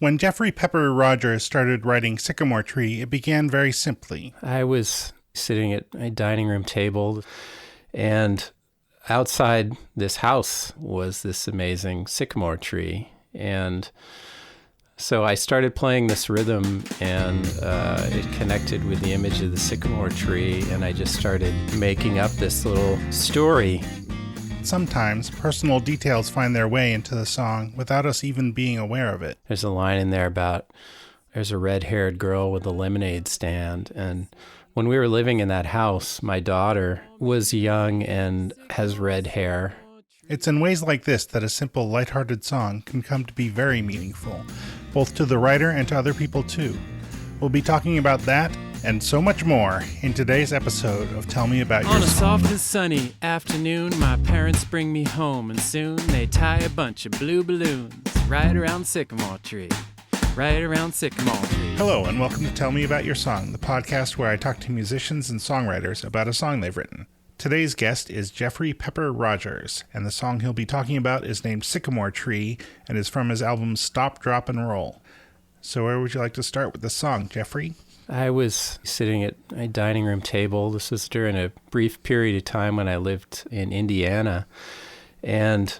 When Jeffrey Pepper Rodgers started writing Sycamore Tree, it began very simply. I was sitting at a dining room table, and outside this house was this amazing sycamore tree. And so I started playing this rhythm, and it connected with the image of the sycamore tree, and I just started making up this little story. Sometimes personal details find their way into the song without us even being aware of it. There's a line in there about there's a red-haired girl with a lemonade stand, and when we were living in that house, my daughter was young and has red hair. It's in ways like this that a simple, lighthearted song can come to be very meaningful, both to the writer and to other people too. We'll be talking about that and so much more in today's episode of Tell Me About Your Song. On a soft and sunny afternoon, my parents bring me home, and soon they tie a bunch of blue balloons right around Sycamore Tree. Right around Sycamore Tree. Hello, and welcome to Tell Me About Your Song, the podcast where I talk to musicians and songwriters about a song they've written. Today's guest is Jeffrey Pepper Rodgers, and the song he'll be talking about is named Sycamore Tree and is from his album Stop, Drop, and Roll. So where would you like to start with the song, Jeffrey? I was sitting at a dining room table. This was during a brief period of time when I lived in Indiana. And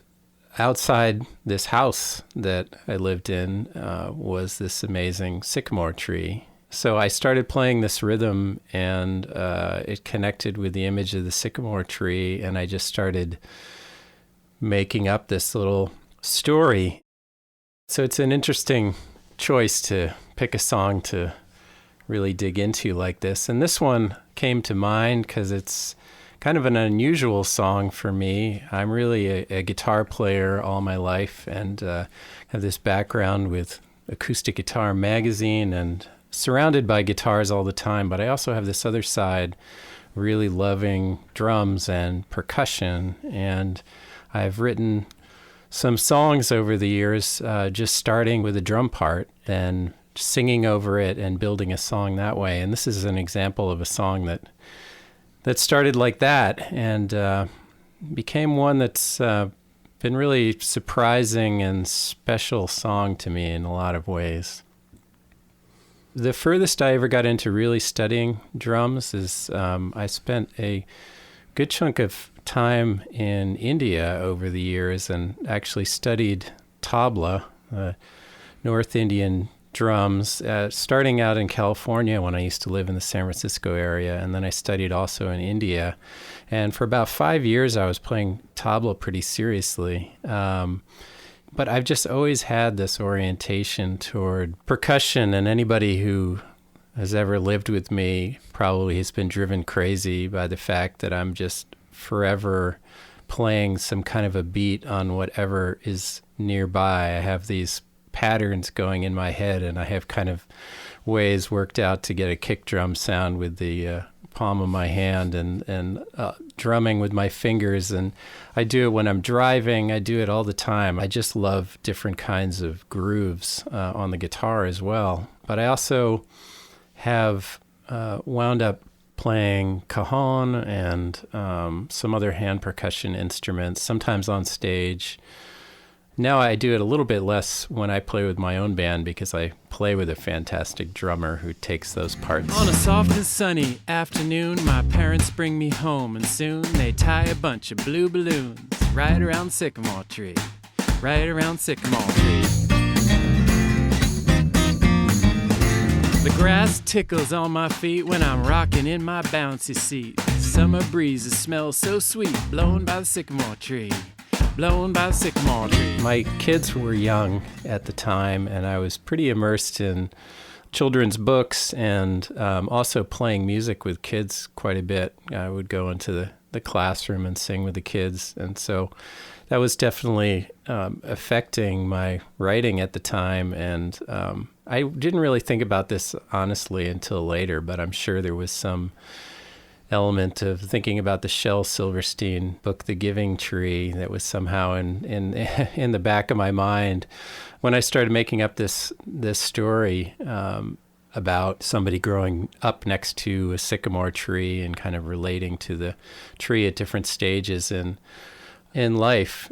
outside this house that I lived in was this amazing sycamore tree. So I started playing this rhythm, and it connected with the image of the sycamore tree, and I just started making up this little story. So it's an interesting choice to pick a song to really dig into like this. And this one came to mind because it's kind of an unusual song for me. I'm really a guitar player all my life, and have this background with Acoustic Guitar Magazine and surrounded by guitars all the time. But I also have this other side, really loving drums and percussion. And I've written some songs over the years, just starting with a drum part, then singing over it and building a song that way. And this is an example of a song that started like that and became one that's been really surprising and special song to me in a lot of ways. The furthest I ever got into really studying drums is I spent a good chunk of time in India over the years and actually studied tabla, North Indian drums, starting out in California when I used to live in the San Francisco area, and then I studied also in India. And for about 5 years I was playing tabla pretty seriously. But I've just always had this orientation toward percussion, and anybody who has ever lived with me probably has been driven crazy by the fact that I'm just forever playing some kind of a beat on whatever is nearby. I have these patterns going in my head, and I have kind of ways worked out to get a kick drum sound with the palm of my hand and drumming with my fingers. And I do it when I'm driving. I do it all the time. I just love different kinds of grooves on the guitar as well. But I also have wound up playing cajon and some other hand percussion instruments, sometimes on stage. Now I do it a little bit less when I play with my own band because I play with a fantastic drummer who takes those parts. On a soft and sunny afternoon, my parents bring me home, and soon they tie a bunch of blue balloons right around Sycamore Tree. Right around Sycamore Tree. The grass tickles on my feet when I'm rocking in my bouncy seat. Summer breezes smell so sweet, blown by the sycamore tree. Blown by the sycamore tree. My kids were young at the time, and I was pretty immersed in children's books and also playing music with kids quite a bit. I would go into the classroom and sing with the kids, and so that was definitely affecting my writing at the time. And I didn't really think about this honestly until later, but I'm sure there was some element of thinking about the Shel Silverstein book, The Giving Tree, that was somehow in the back of my mind when I started making up this story about somebody growing up next to a sycamore tree and kind of relating to the tree at different stages in life.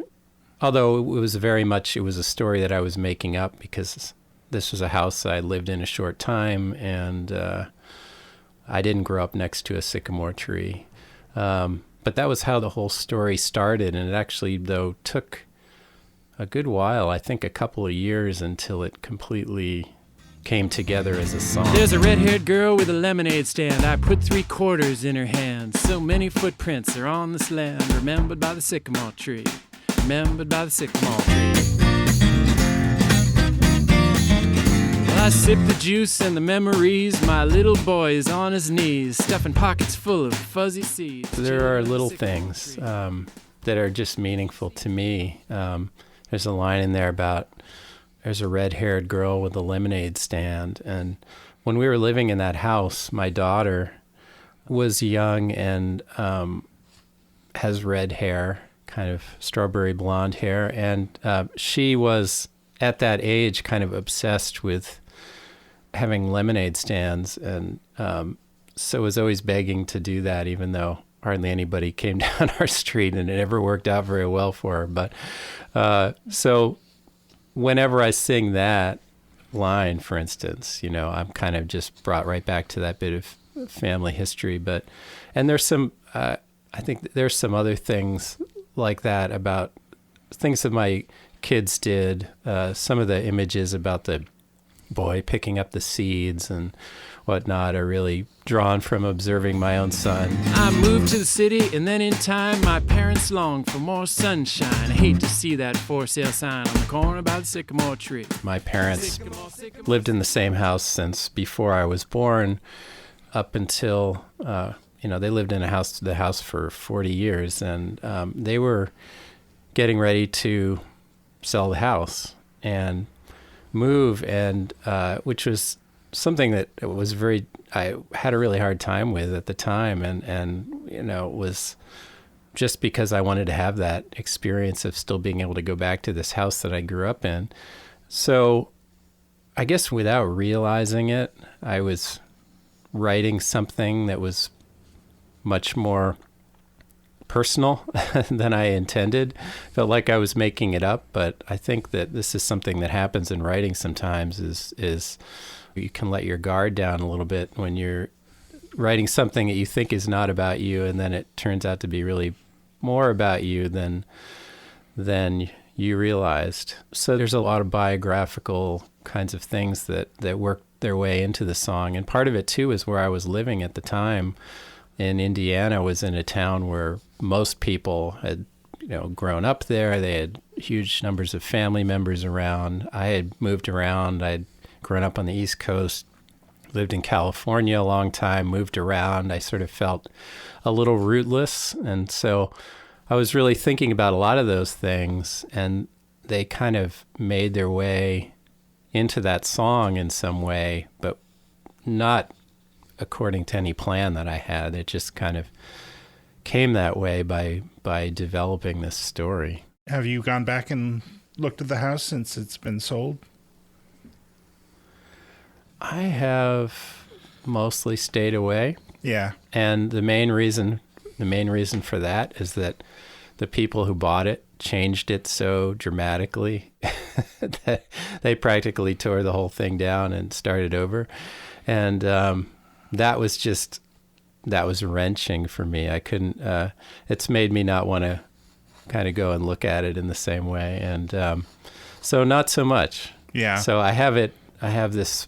Although it was a story that I was making up because this was a house I lived in a short time, and I didn't grow up next to a sycamore tree. But that was how the whole story started, and it actually, though, took a good while, I think a couple of years, until it completely came together as a song. There's a red-haired girl with a lemonade stand. I put 3 quarters in her hand. So many footprints are on this land, remembered by the sycamore tree. Remembered by the sycamore tree. Well, I sip the juice and the memories. My little boy is on his knees, stuffing pockets full of fuzzy seeds. There are little things that are just meaningful to me. There's a line in there about there's a red-haired girl with a lemonade stand. And when we were living in that house, my daughter was young and has red hair, kind of strawberry blonde hair. And she was, at that age, kind of obsessed with having lemonade stands. And so was always begging to do that, even though hardly anybody came down our street, and it never worked out very well for her. But so whenever I sing that line, for instance, you know, I'm kind of just brought right back to that bit of family history. And there's some, I think there's some other things like that about things that my kids did. Some of the images about the boy picking up the seeds and whatnot are really drawn from observing my own son. I moved to the city, and then in time, my parents longed for more sunshine. I hate to see that for sale sign on the corner by the sycamore tree. My parents lived in the same house since before I was born, up until, they lived in the house for 40 years, and they were getting ready to sell the house and move, and which was something that I had a really hard time with at the time, and it was just because I wanted to have that experience of still being able to go back to this house that I grew up in. So I guess without realizing it, I was writing something that was much more personal than I intended. Felt like I was making it up, but I think that this is something that happens in writing sometimes is you can let your guard down a little bit when you're writing something that you think is not about you, and then it turns out to be really more about you than you realized. So there's a lot of biographical kinds of things that work their way into the song. And part of it too is where I was living at the time in Indiana. Was in a town where most people had grown up there. They had huge numbers of family members around. I had moved around. I'd grown up on the East Coast, lived in California a long time, moved around. I sort of felt a little rootless. And so I was really thinking about a lot of those things, and they kind of made their way into that song in some way, but not according to any plan that I had. It just kind of came that way by developing this story. Have you gone back and looked at the house since it's been sold? I have mostly stayed away. Yeah. And the main reason for that is that the people who bought it changed it so dramatically that they practically tore the whole thing down and started over. And that was wrenching for me. I couldn't, it's made me not want to kind of go and look at it in the same way. And so not so much. Yeah. So I have this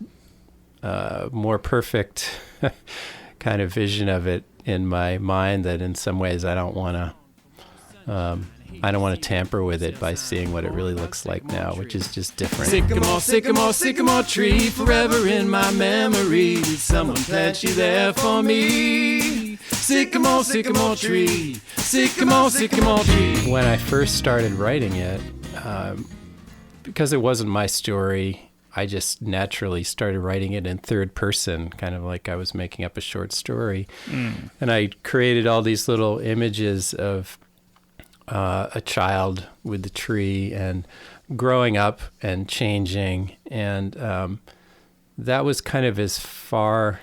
more perfect kind of vision of it in my mind that in some ways I don't want to tamper with it by seeing what it really looks like now, which is just different. Sycamore, sycamore, sycamore tree, forever in my memory. Someone planted you there for me. Sycamore, sycamore tree, sycamore, sycamore tree. When I first started writing it, because it wasn't my story, I just naturally started writing it in third person, kind of like I was making up a short story. And I created all these little images of a child with the tree and growing up and changing. And that was kind of as far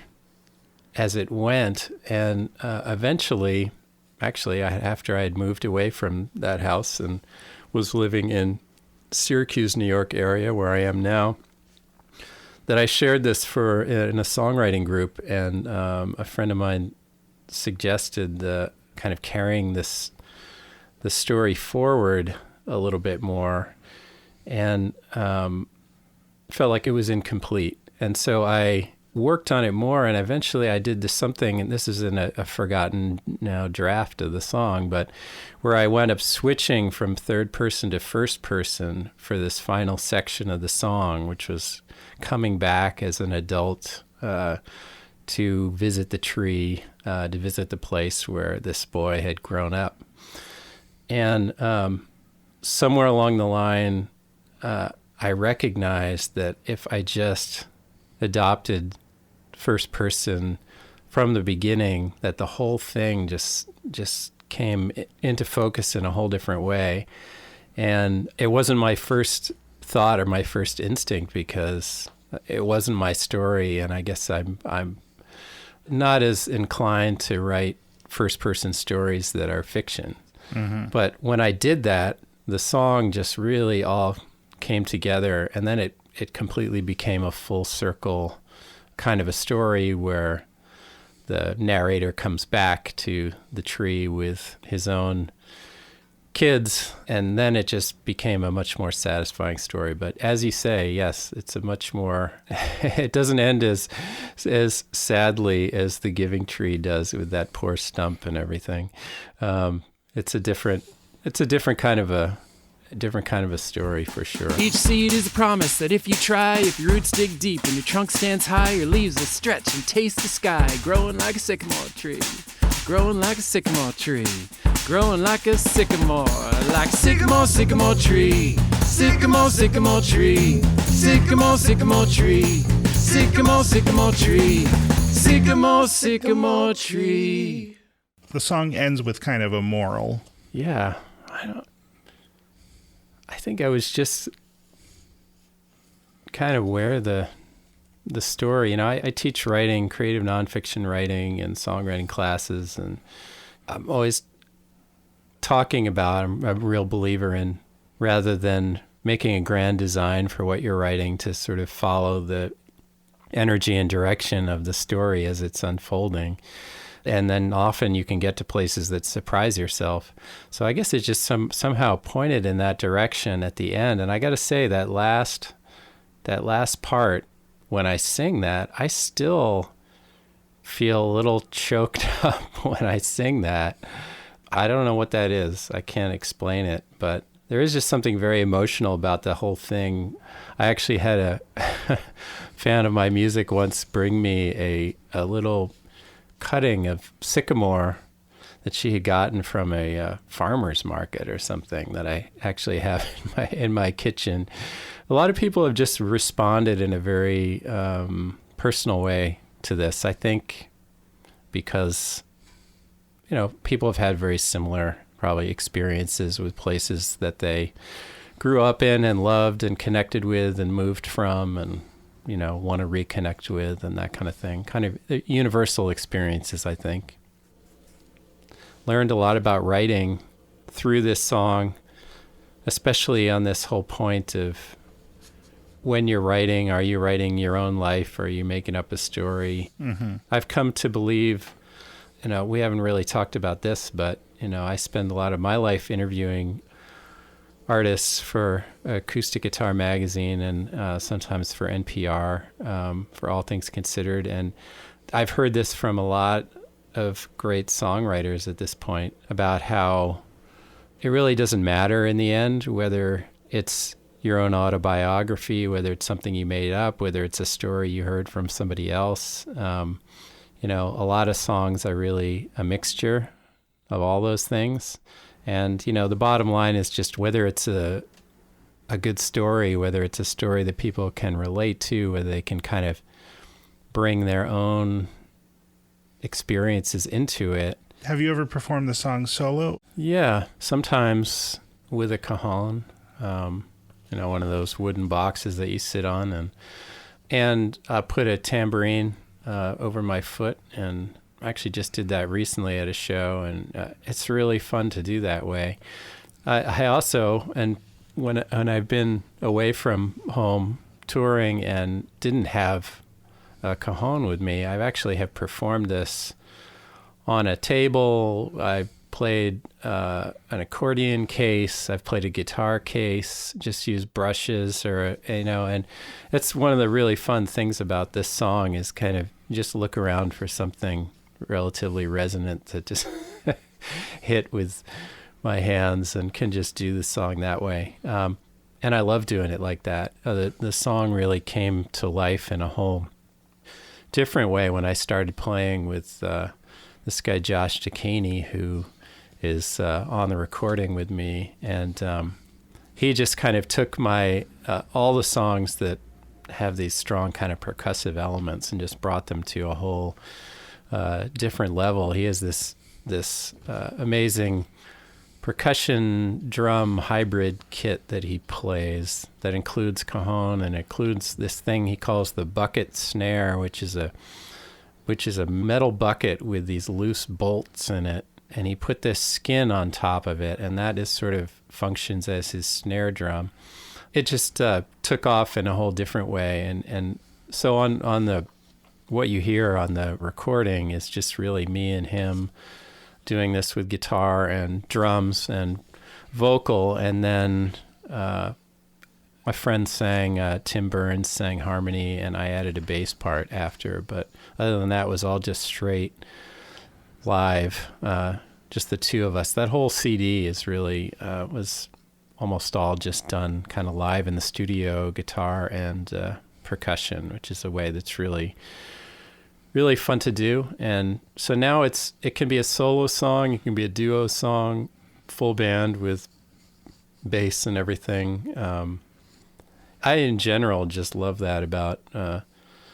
as it went. And eventually, actually, after I had moved away from that house and was living in Syracuse, New York area, where I am now, that I shared this in a songwriting group, and a friend of mine suggested the kind of carrying the story forward a little bit more, and felt like it was incomplete. And so I worked on it more, and eventually I did something, and this is in a forgotten now draft of the song, but where I wound up switching from third person to first person for this final section of the song, which was coming back as an adult to visit the tree, to visit the place where this boy had grown up. And somewhere along the line, I recognized that if I just adopted first person from the beginning, that the whole thing just came into focus in a whole different way. And it wasn't my first thought or my first instinct, because it wasn't my story, and I guess I'm not as inclined to write first person stories that are fiction. Mm-hmm. But when I did that, the song just really all came together, and then it completely became a full circle kind of a story where the narrator comes back to the tree with his own kids, and then it just became a much more satisfying story. But as you say, yes, it's a much more, it doesn't end as sadly as The Giving Tree does with that poor stump and everything. It's a different kind of a story for sure. Each seed is a promise that if you try, if your roots dig deep and your trunk stands high, your leaves will stretch and taste the sky, growing like a sycamore tree, growing like a sycamore tree, growing like a sycamore, like sycamore, sycamore tree, sycamore, sycamore tree, sycamore, sycamore tree, sycamore, sycamore tree, sycamore, sycamore tree. The song ends with kind of a moral. Yeah, I think I was just kind of aware the story. I teach writing, creative nonfiction writing and songwriting classes, and I'm always talking about, I'm a real believer in, rather than making a grand design for what you're writing, to sort of follow the energy and direction of the story as it's unfolding. And then often you can get to places that surprise yourself. So I guess it just somehow pointed in that direction at the end. And I got to say, that last part, when I sing that, I still feel a little choked up when I sing that. I don't know what that is. I can't explain it, but there is just something very emotional about the whole thing. I actually had a fan of my music once bring me a little cutting of sycamore that she had gotten from a farmer's market or something that I actually have in my kitchen. A lot of people have just responded in a very personal way to this, I think, because people have had very similar probably experiences with places that they grew up in and loved and connected with and moved from and want to reconnect with, and that kind of thing. Kind of universal experiences, I think. Learned a lot about writing through this song, especially on this whole point of when you're writing, are you writing your own life or are you making up a story? Mm-hmm. I've come to believe, we haven't really talked about this, but, I spend a lot of my life interviewing artists for Acoustic Guitar Magazine and sometimes for NPR, for All Things Considered. And I've heard this from a lot of great songwriters at this point about how it really doesn't matter in the end whether it's your own autobiography, whether it's something you made up, whether it's a story you heard from somebody else. A lot of songs are really a mixture of all those things. And, the bottom line is just whether it's a good story, whether it's a story that people can relate to, whether they can kind of bring their own experiences into it. Have you ever performed the song solo? Yeah, sometimes with a cajon, one of those wooden boxes that you sit on, and put a tambourine over my foot, and I actually just did that recently at a show, and it's really fun to do that way. I also, and when I've been away from home touring and didn't have a cajon with me, I actually have performed this on a table. I played an accordion case. I've played a guitar case, just used brushes and it's one of the really fun things about this song is kind of just look around for something relatively resonant to just hit with my hands and can just do the song that way. And I love doing it like that. The song really came to life in a whole different way when I started playing with this guy, Josh DeCaney, who is on the recording with me. And he just kind of took my all the songs that have these strong kind of percussive elements and just brought them to a whole different level. He has this amazing percussion drum hybrid kit that he plays that includes cajon and includes this thing he calls the bucket snare, which is a metal bucket with these loose bolts in it, and he put this skin on top of it, and that is sort of functions as his snare drum. It just took off in a whole different way, and so on the what you hear on the recording is just really me and him doing this with guitar and drums and vocal, and then my friend sang, Tim Burns sang harmony, and I added a bass part after, but other than that, it was all just straight live, just the two of us. That whole CD is really, was almost all just done kind of live in the studio, guitar and percussion, which is a way that's really fun to do. And so now it can be a solo song, it can be a duo song, full band with bass and everything. I in general just love that about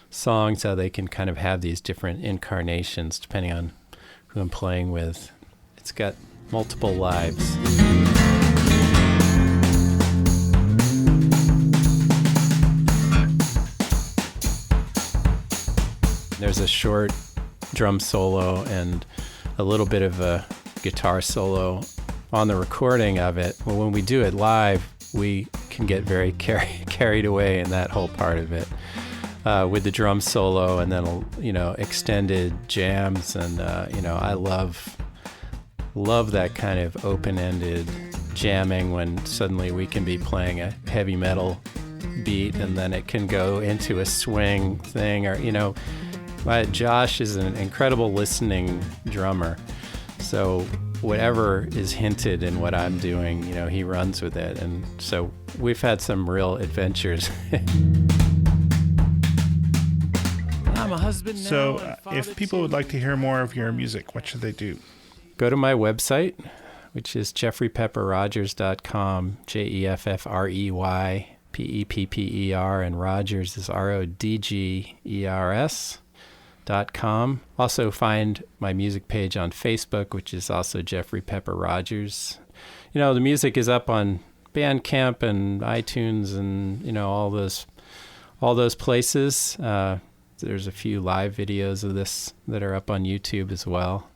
songs, how they can kind of have these different incarnations depending on who I'm playing with. It's got multiple lives. There's a short drum solo and a little bit of a guitar solo on the recording of it. Well, when we do it live, we can get very carried away in that whole part of it with the drum solo, and then extended jams, and I love that kind of open-ended jamming when suddenly we can be playing a heavy metal beat and then it can go into a swing thing, or Josh is an incredible listening drummer, so whatever is hinted in what I'm doing, he runs with it, and so we've had some real adventures. I'm a husband now. So, if people would like to hear more of your music, what should they do? Go to my website, which is jeffreypepperrodgers.com, JEFFREYPEPPER, and Rodgers is RODGERS.com. Also find my music page on Facebook, which is also Jeffrey Pepper Rodgers. The music is up on Bandcamp and iTunes and all those places. There's a few live videos of this that are up on YouTube as well.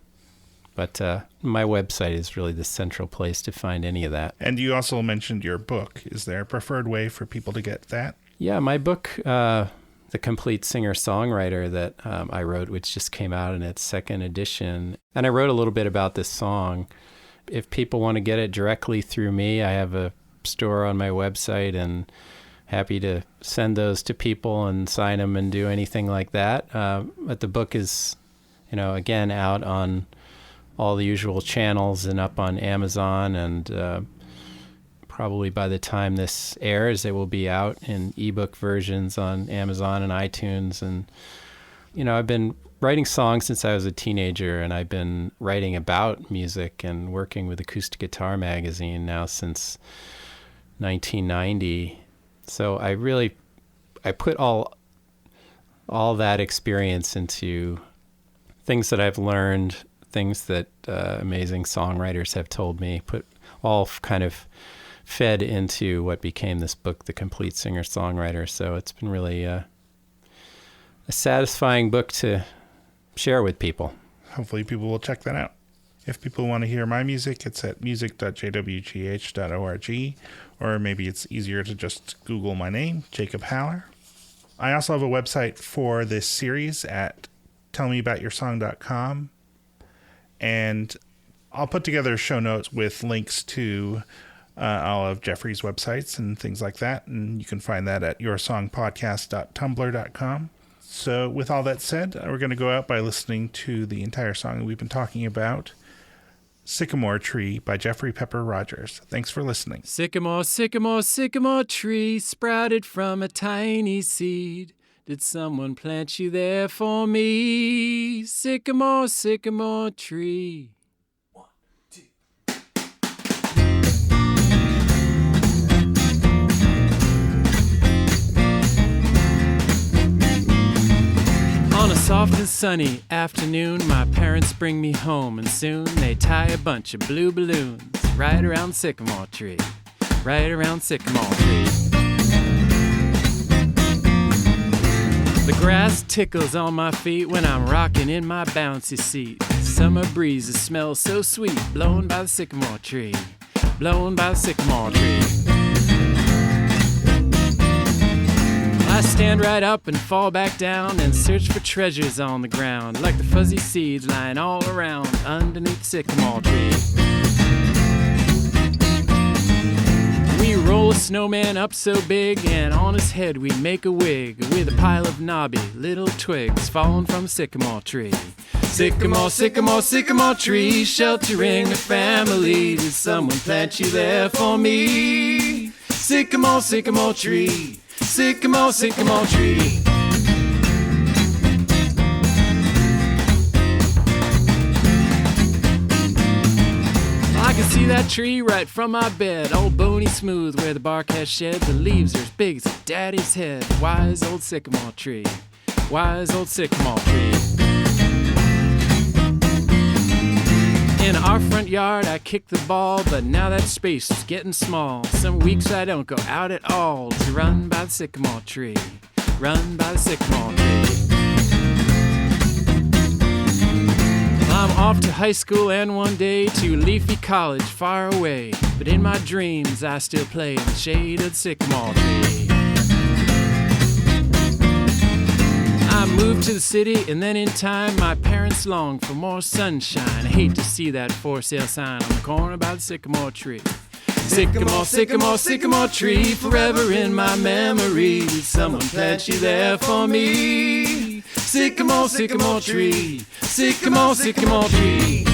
But my website is really the central place to find any of that. And you also mentioned your book. Is there a preferred way for people to get that? Yeah, my book, The Complete Singer-Songwriter, that I wrote, which just came out in its second edition. And I wrote a little bit about this song. If people want to get it directly through me, I have a store on my website, and happy to send those to people and sign them and do anything like that. But the book is, again, out on all the usual channels and up on Amazon, and probably by the time this airs, it will be out in ebook versions on Amazon and iTunes. And, I've been writing songs since I was a teenager, and I've been writing about music and working with Acoustic Guitar Magazine now since 1990. So I put all that experience into things that I've learned, things that amazing songwriters have told me, all kind of fed into what became this book, The Complete Singer-Songwriter. So it's been really a satisfying book to share with people. Hopefully people will check that out. If people want to hear my music, it's at music.jwgh.org, or maybe it's easier to just Google my name, Jacob Haller. I also have a website for this series at tellmeaboutyoursong.com, and I'll put together show notes with links to all of Jeffrey's websites and things like that, and you can find that at yoursongpodcast.tumblr.com. So with all that said, we're going to go out by listening to the entire song that we've been talking about, Sycamore Tree by Jeffrey Pepper Rodgers. Thanks for listening. Sycamore, sycamore, sycamore tree sprouted from a tiny seed. Did someone plant you there for me? Sycamore, sycamore tree. On a soft and sunny afternoon, my parents bring me home, and soon they tie a bunch of blue balloons right around Sycamore tree, right around Sycamore tree. The grass tickles on my feet when I'm rocking in my bouncy seat. Summer breezes smell so sweet, blown by the sycamore tree, blown by the sycamore tree. I stand right up and fall back down and search for treasures on the ground, like the fuzzy seeds lying all around underneath the sycamore tree. We roll a snowman up so big, and on his head we make a wig with a pile of knobby little twigs falling from the sycamore tree. Sycamore, sycamore, sycamore tree, sheltering a family. Did someone plant you there for me? Sycamore, sycamore tree. Sycamore, sycamore tree. I can see that tree right from my bed, all bony smooth where the bark has shed. The leaves are as big as daddy's head. Wise old sycamore tree, wise old sycamore tree. In our front yard I kick the ball, but now that space is getting small. Some weeks I don't go out at all to run by the sycamore tree, run by the sycamore tree. I'm off to high school and one day to Leafy College far away, but in my dreams I still play in the shade of the sycamore tree. I moved to the city, and then in time my parents longed for more sunshine. I hate to see that for sale sign on the corner by the sycamore tree. Sycamore, sycamore, sycamore tree, forever in my memory. Did someone plant you there for me? Sycamore, sycamore tree, sycamore, sycamore tree.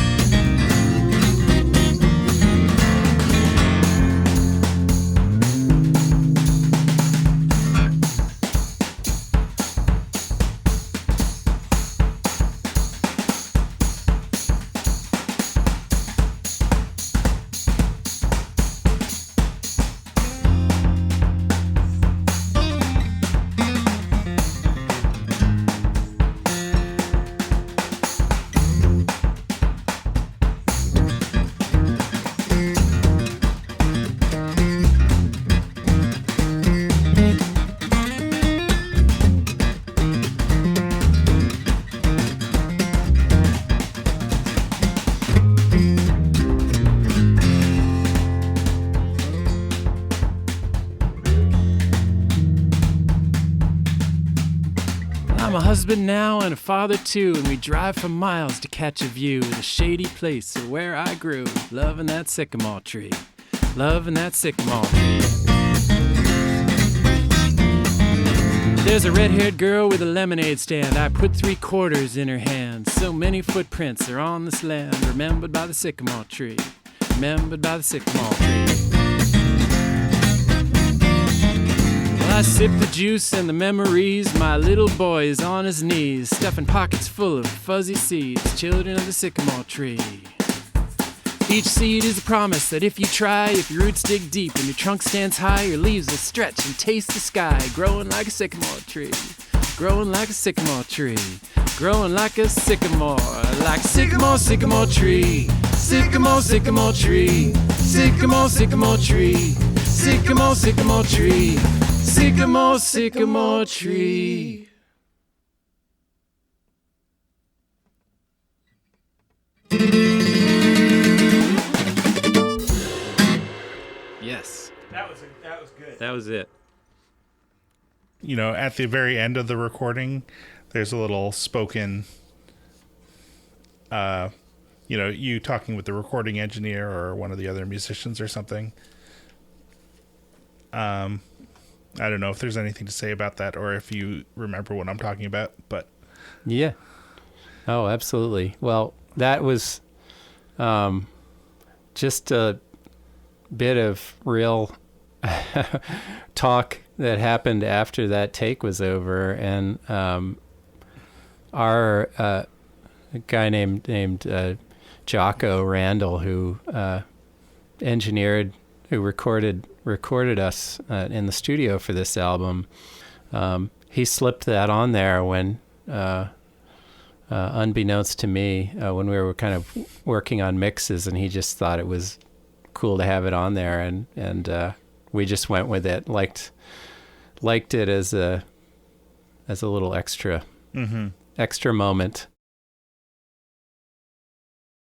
I'm a husband now and a father too, and we drive for miles to catch a view of the shady place of where I grew, loving that sycamore tree, loving that sycamore tree. There's a red-haired girl with a lemonade stand. I put 3 quarters in her hand. So many footprints are on this land, remembered by the sycamore tree, remembered by the sycamore tree. I sip the juice and the memories. My little boy is on his knees, stuffing pockets full of fuzzy seeds, children of the sycamore tree. Each seed is a promise that if you try, if your roots dig deep and your trunk stands high, your leaves will stretch and taste the sky, growing like a sycamore tree, growing like a sycamore tree, growing like a sycamore, like sycamore, sycamore tree, sycamore, sycamore tree, sycamore, sycamore tree, sycamore, sycamore tree, sycamore, sycamore tree. That was it. You know, at the very end of the recording, there's a little spoken, you know, you talking with the recording engineer or one of the other musicians or something. I don't know if there's anything to say about that or if you remember what I'm talking about, but Yeah. Oh, absolutely. Well, that was just a bit of real talk that happened after that take was over, and our a guy named Jocko Randall, who recorded us in the studio for this album. He slipped that on there when, unbeknownst to me, when we were kind of working on mixes, and he just thought it was cool to have it on there, and we just went with it. Liked it as a little extra moment.